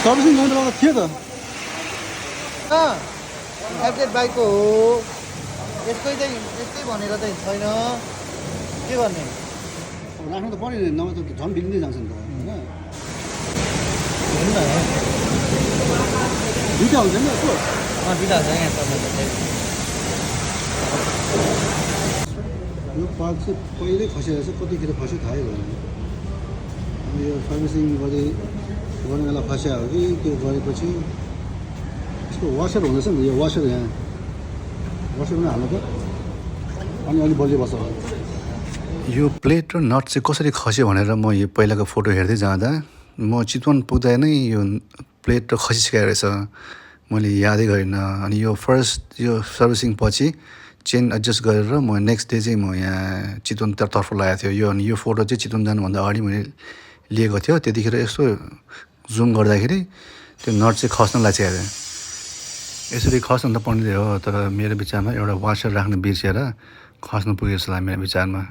servicing गर्ने बेला थियो त एफजेड बाइकको हो यस्तै भनेर चाहिँ छैन के गर्ने राख्नु त पऱ्यो नि नभए त झन् बिग्रिँदै जान्छ नि त होइन दुइटा हुन्छ नि यसो दिँदा हुन्छ यहाँ तपाईँले यो पार्ट चाहिँ पहिल्यै खसेर चाहिँ कतिखेर खस्यो थाहै भएन अनि यो सर्भिसिङ गर्ने बेला खस्या हो कि त्यो गरेपछि यसको वासर हुँदैछ नि यो वासर यहाँ वासर पनि हाल्नु त अनि अलिक बलियो बस्छ यो प्लेट र नट चाहिँ कसरी खस्यो भनेर म यो पहिलाको फोटो हेर्दै जाँदा म चितवन पुग्दा नै यो प्लेट र खसिसकेको रहेछ मैले यादै गरिनँ अनि यो फर्स्ट यो सर्भिसिङ पछि चेन एडजस्ट गरेर म नेक्स्ट डे चाहिँ म यहाँ चितवनतर्फ लागेको थियो यो अनि यो फोटो चाहिँ चितवन जानुभन्दा अगाडि मैले लिएको थियो त्यतिखेर यसो जुम गर्दाखेरि त्यो नट चाहिँ खस्न लागेको थियो यसरी खस्न त पर्ने हो तर मेरो विचारमा एउटा वासर राख्न बिर्सेर खस्नु पुगेको जस्तो लाग्यो मेरो विचारमा